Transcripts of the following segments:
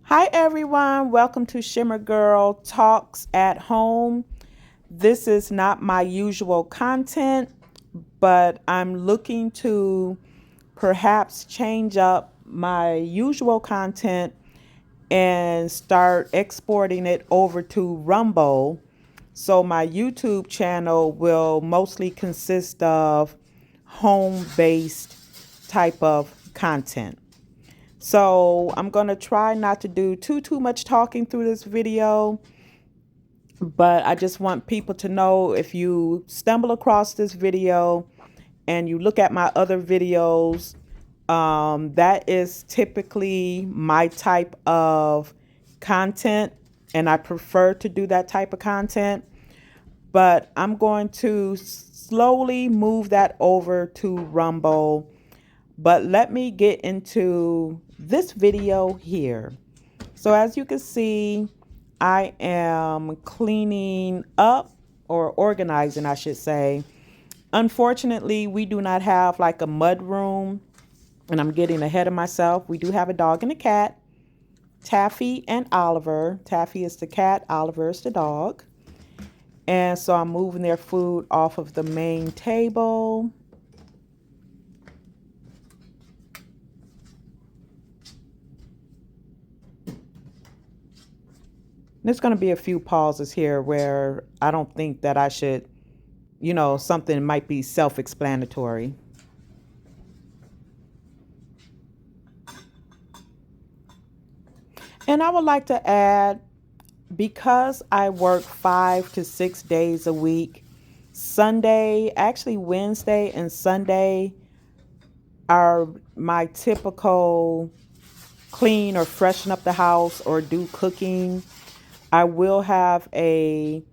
Hi everyone, welcome to Shimmergirltalks at home. This is not my usual content, but I'm looking to perhaps change up my usual content and start exporting it over to Rumble. So my YouTube channel will mostly consist of home-based type of content. So I'm going to try not to do too much talking through this video, but I just want people to know if you stumble across this video and you look at my other videos, that is typically my type of content, and I prefer to do that type of content. But I'm going to slowly move that over to Rumble. But let me get into this video here. So as you can see, I am cleaning up, or organizing, I should say. Unfortunately, we do not have like a mud room, and I'm getting ahead of myself. We do have a dog and a cat, Taffy and Oliver. Taffy is the cat, Oliver is the dog. And so I'm moving their food off of the main table. There's going to be a few pauses here where I don't think that I should, something might be self-explanatory. And I would like to add, because I work 5 to 6 days a week, actually Wednesday and Sunday are my typical clean or freshen up the house or do cooking. I will have a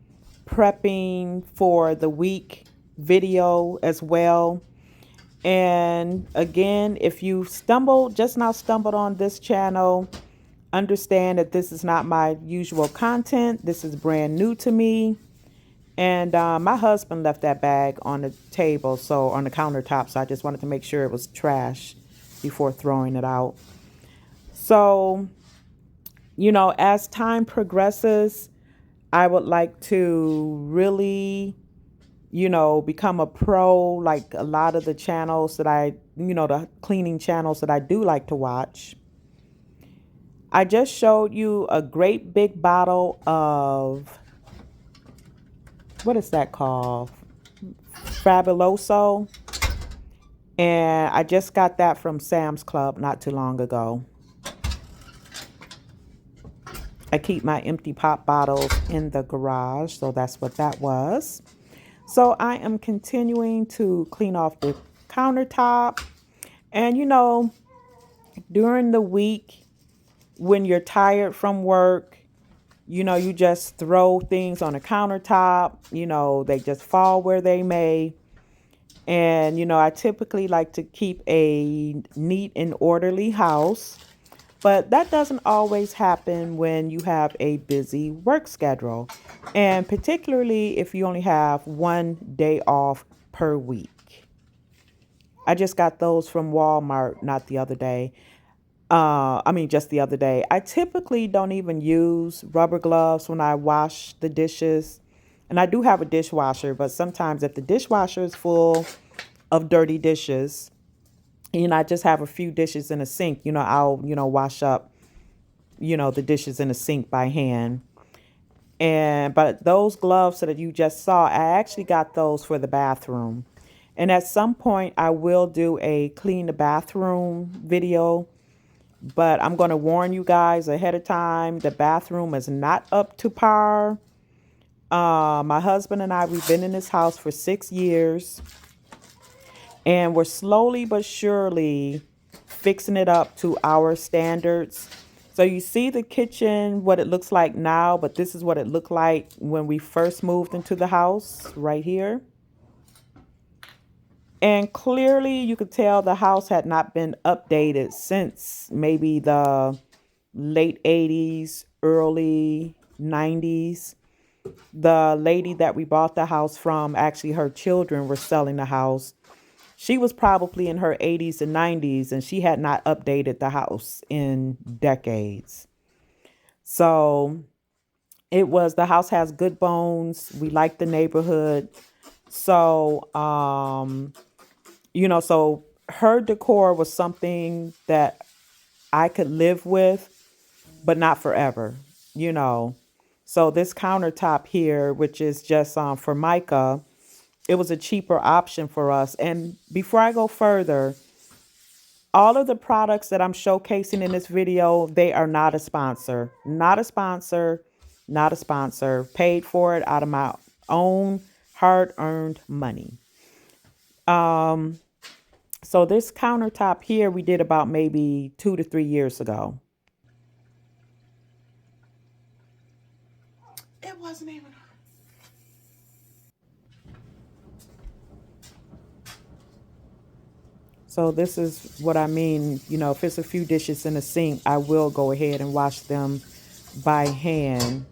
prepping for the week video as well. And again, if you just now stumbled on this channel, understand that this is not my usual content. This is brand new to me. And my husband left that bag on the table, so on the countertop. So I just wanted to make sure it was trash before throwing it out. So, as time progresses, I would like to really, become a pro, like a lot of the channels that the cleaning channels that I do like to watch. I just showed you a great big bottle of, what is that called? Fabuloso. And I just got that from Sam's Club not too long ago. I keep my empty pop bottles in the garage, so that's what that was. So I am continuing to clean off the countertop. And during the week when you're tired from work, you just throw things on the countertop, they just fall where they may. And, I typically like to keep a neat and orderly house, but that doesn't always happen when you have a busy work schedule, and particularly if you only have one day off per week. I just got those from Walmart, not the other day. Just the other day. I typically don't even use rubber gloves when I wash the dishes. And I do have a dishwasher, but sometimes if the dishwasher is full of dirty dishes, I just have a few dishes in a sink, I'll, wash up, the dishes in a sink by hand. But those gloves that you just saw, I actually got those for the bathroom. And at some point I will do a clean the bathroom video, but I'm going to warn you guys ahead of time, the bathroom is not up to par. My husband and I, we've been in this house for 6 years, and we're slowly but surely fixing it up to our standards. So you see the kitchen, what it looks like now, but this is what it looked like when we first moved into the house right here. And clearly you could tell the house had not been updated since maybe the late 80s, early 90s. The lady that we bought the house from, actually her children were selling the house. She was probably in her 80s and 90s, and she had not updated the house in decades. So the house has good bones. We like the neighborhood. So, so her decor was something that I could live with, but not forever, you know. So this countertop here, which is just Formica, it was a cheaper option for us. And before I go further, all of the products that I'm showcasing in this video, they are not a sponsor. Not a sponsor, not a sponsor. Paid for it out of my own hard-earned money. So this countertop here we did about maybe 2 to 3 years ago. It wasn't even. So this is what I mean. If it's a few dishes in the sink, I will go ahead and wash them by hand.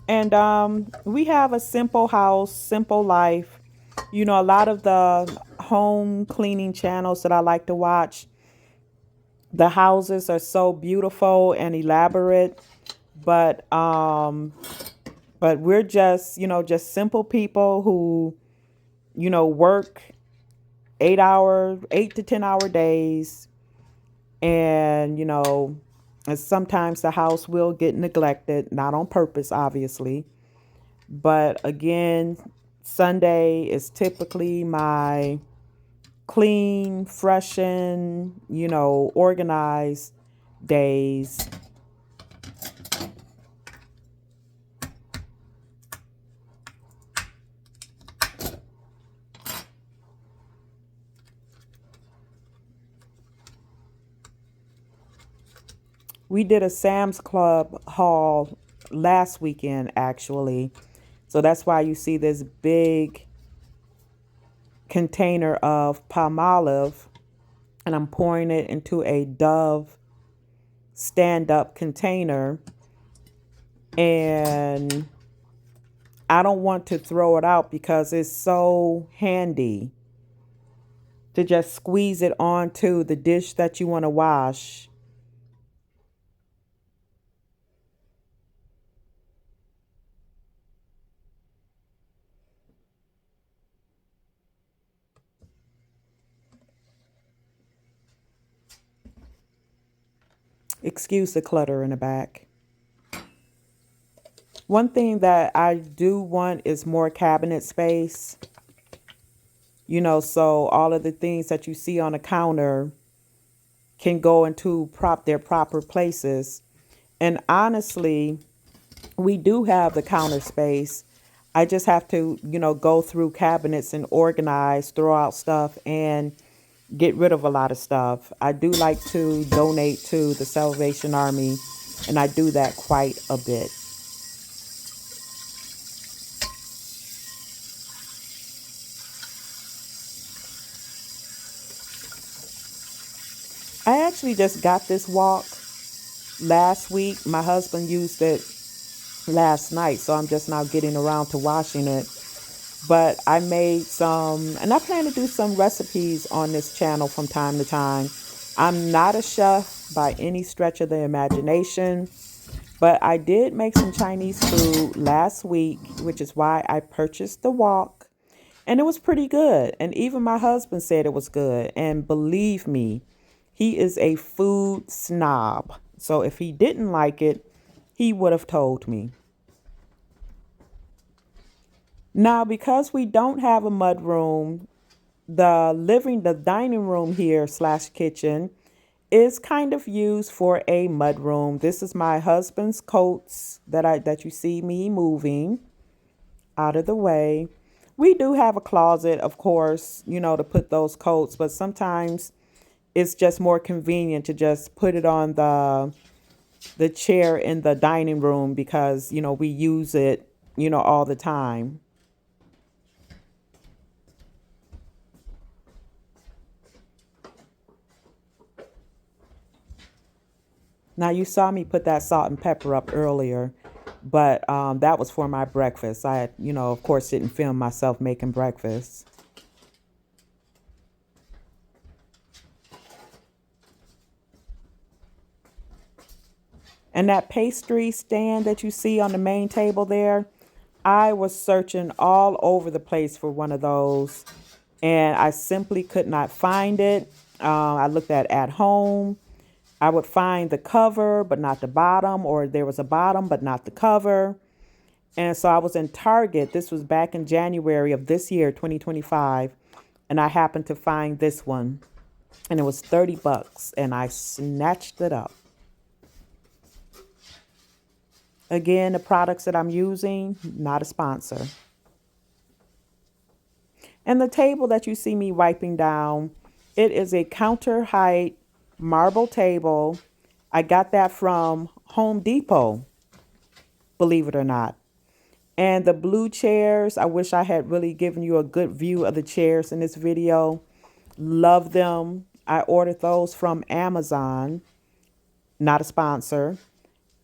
And we have a simple house, simple life. A lot of the home cleaning channels that I like to watch, the houses are so beautiful and elaborate, but we're just simple people who work 8 to 10 hour days, and and sometimes the house will get neglected, not on purpose obviously, but again, Sunday is typically my clean, freshen, organized days. We did a Sam's Club haul last weekend, actually. So that's why you see this big container of palm olive, and I'm pouring it into a Dove stand-up container. And I don't want to throw it out because it's so handy to just squeeze it onto the dish that you want to wash. Excuse the clutter in the back. One thing that I do want is more cabinet space. So all of the things that you see on the counter can go into their proper places. And honestly, we do have the counter space. I just have to, go through cabinets and organize, throw out stuff, and get rid of a lot of stuff. I do like to donate to the Salvation Army, and I do that quite a bit. I actually just got this wok last week. My husband used it last night, so I'm just now getting around to washing it. But I made some, and I plan to do some recipes on this channel from time to time. I'm not a chef by any stretch of the imagination, but I did make some Chinese food last week, which is why I purchased the wok. And it was pretty good. And even my husband said it was good. And believe me, he is a food snob. So if he didn't like it, he would have told me. Now, because we don't have a mud room, the dining room here slash kitchen is kind of used for a mud room. This is my husband's coats that you see me moving out of the way. We do have a closet, of course, to put those coats, but sometimes it's just more convenient to just put it on the chair in the dining room because, we use it, all the time. Now you saw me put that salt and pepper up earlier. But that was for my breakfast. I, of course, didn't film myself making breakfast. And that pastry stand that you see on the main table there, I was searching all over the place for one of those, and I simply could not find it. I looked at home. I would find the cover, but not the bottom, or there was a bottom, but not the cover. And so I was in Target. This was back in January of this year, 2025. And I happened to find this one. And it was 30 bucks. And I snatched it up. Again, the products that I'm using, not a sponsor. And the table that you see me wiping down, it is a counter height marble table. I got that from Home Depot, believe it or not. And the blue chairs, I wish I had really given you a good view of the chairs in this video. Love them. I ordered those from Amazon, not a sponsor.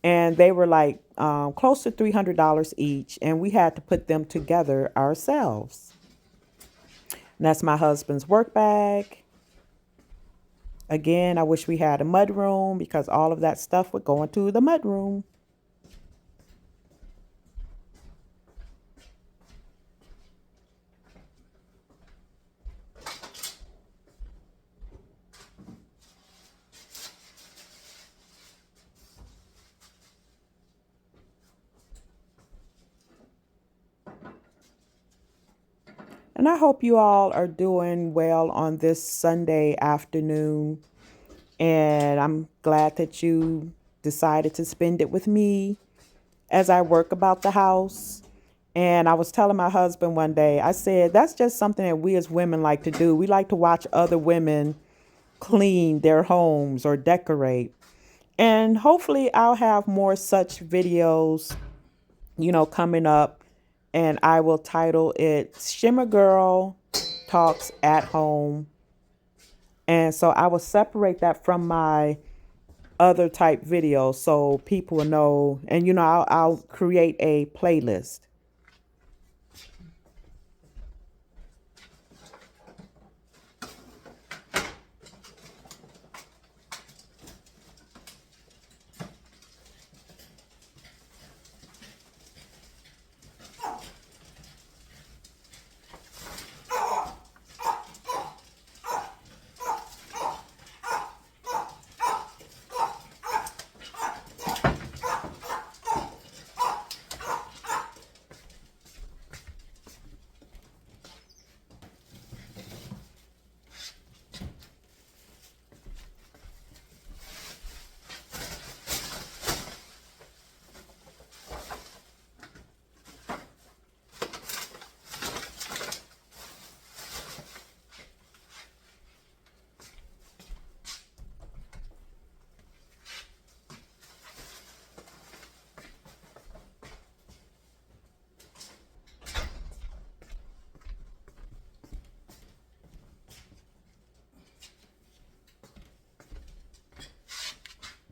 And they were like close to $300 each. And we had to put them together ourselves. And that's my husband's work bag. Again, I wish we had a mud room because all of that stuff would go into the mud room. And I hope you all are doing well on this Sunday afternoon. And I'm glad that you decided to spend it with me as I work about the house. And I was telling my husband one day, I said, that's just something that we as women like to do. We like to watch other women clean their homes or decorate. And hopefully I'll have more such videos, coming up. And I will title it Shimmer Girl Talks at Home. And so I will separate that from my other type videos so people will know. And, I'll create a playlist.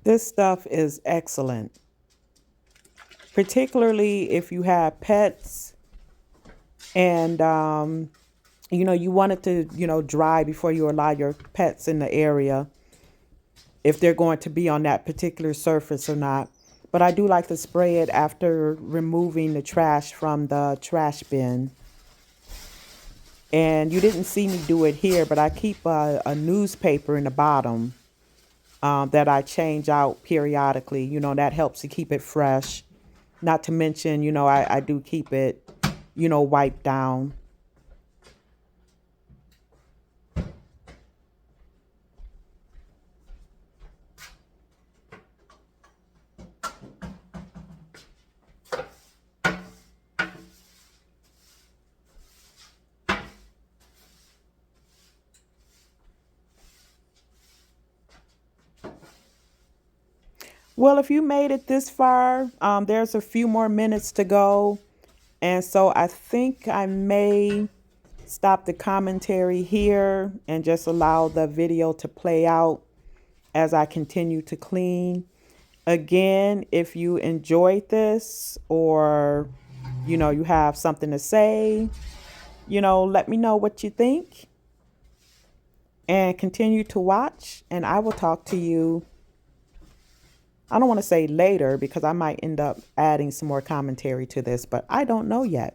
This stuff is excellent, particularly if you have pets and, you want it to, dry before you allow your pets in the area, if they're going to be on that particular surface or not. But I do like to spray it after removing the trash from the trash bin. And you didn't see me do it here, but I keep a newspaper in the bottom that I change out periodically. That helps to keep it fresh. Not to mention, I do keep it, wiped down. Well, if you made it this far, there's a few more minutes to go. And so I think I may stop the commentary here and just allow the video to play out as I continue to clean. Again, if you enjoyed this or you have something to say, let me know what you think and continue to watch. And I will talk to you. I don't want to say later because I might end up adding some more commentary to this, but I don't know yet.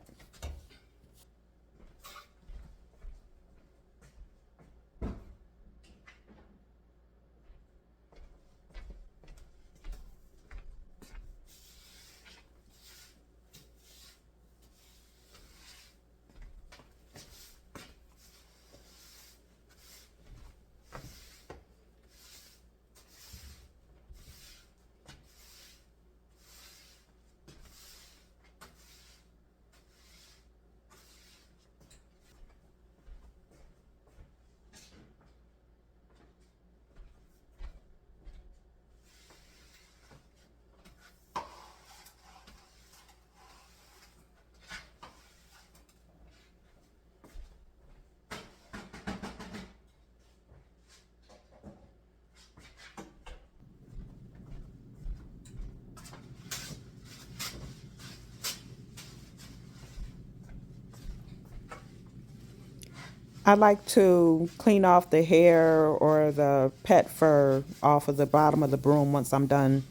I like to clean off the hair or the pet fur off of the bottom of the broom once I'm done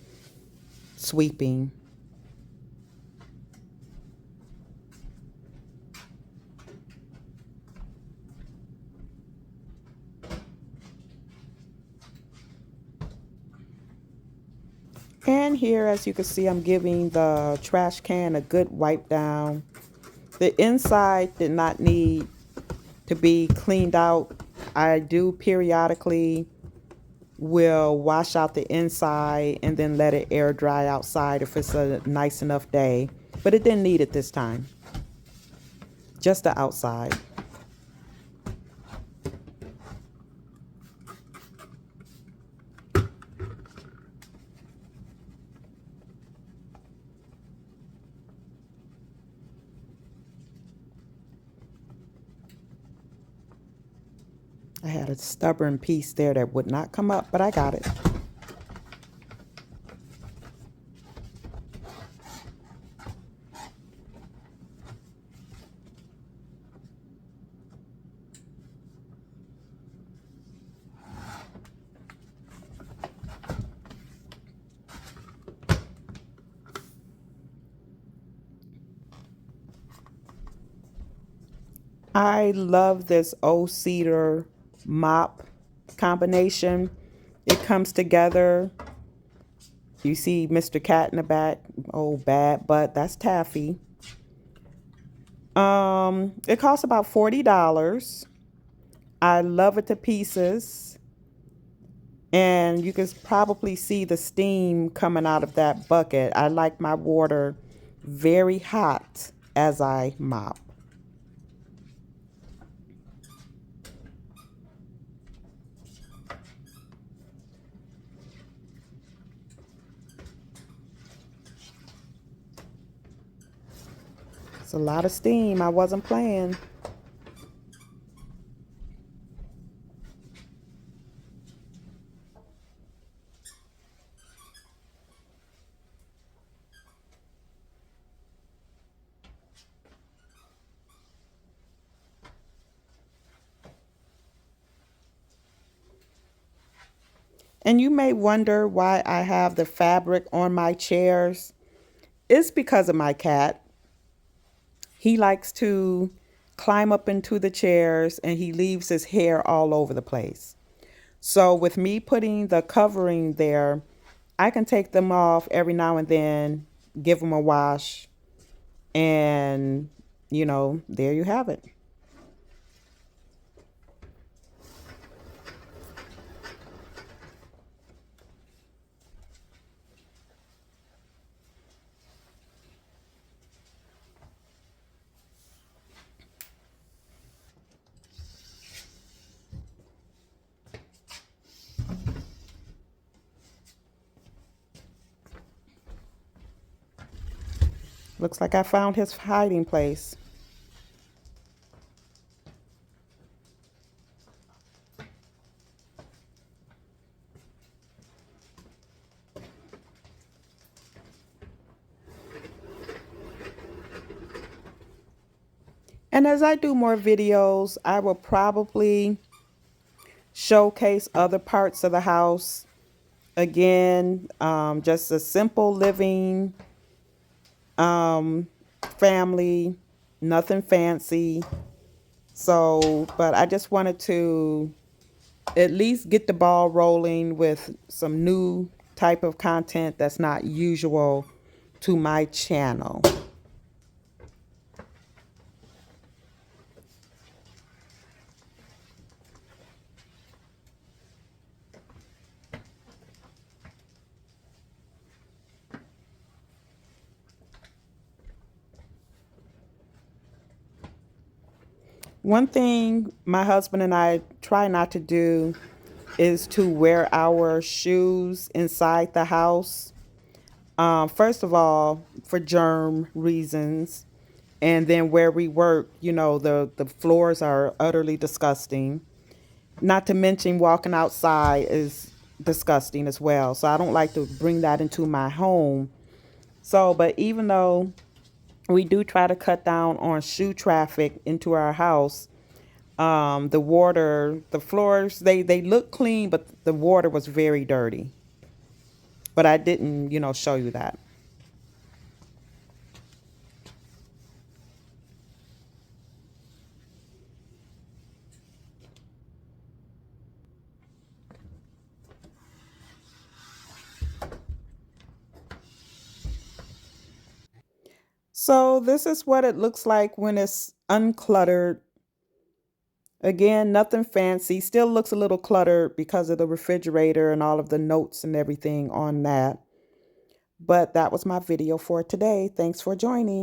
sweeping. And here, as you can see, I'm giving the trash can a good wipe down. The inside did not need to be cleaned out. I do periodically will wash out the inside and then let it air dry outside if it's a nice enough day. But it didn't need it this time. Just the outside. I had a stubborn piece there that would not come up, but I got it. I love this old cedar mop combination. It comes together. You see Mr. Cat in the back. Oh, bad, but that's Taffy. It costs about $40. I love it to pieces. And you can probably see the steam coming out of that bucket. I like my water very hot as I mop. It's a lot of steam. I wasn't playing. And you may wonder why I have the fabric on my chairs. It's because of my cat. He likes to climb up into the chairs and he leaves his hair all over the place. So with me putting the covering there, I can take them off every now and then, give them a wash, and there you have it. Looks like I found his hiding place. And as I do more videos, I will probably showcase other parts of the house. Again, just a simple living, um, family, nothing fancy. So, but I just wanted to at least get the ball rolling with some new type of content that's not usual to my channel. One thing my husband and I try not to do is to wear our shoes inside the house. First of all, for germ reasons. And then where we work, the floors are utterly disgusting. Not to mention walking outside is disgusting as well. So I don't like to bring that into my home. So, but even though we do try to cut down on shoe traffic into our house, the water, the floors, they look clean, but the water was very dirty. But I didn't, show you that. So this is what it looks like when it's uncluttered. Again, nothing fancy. Still looks a little cluttered because of the refrigerator and all of the notes and everything on that. But that was my video for today. Thanks for joining.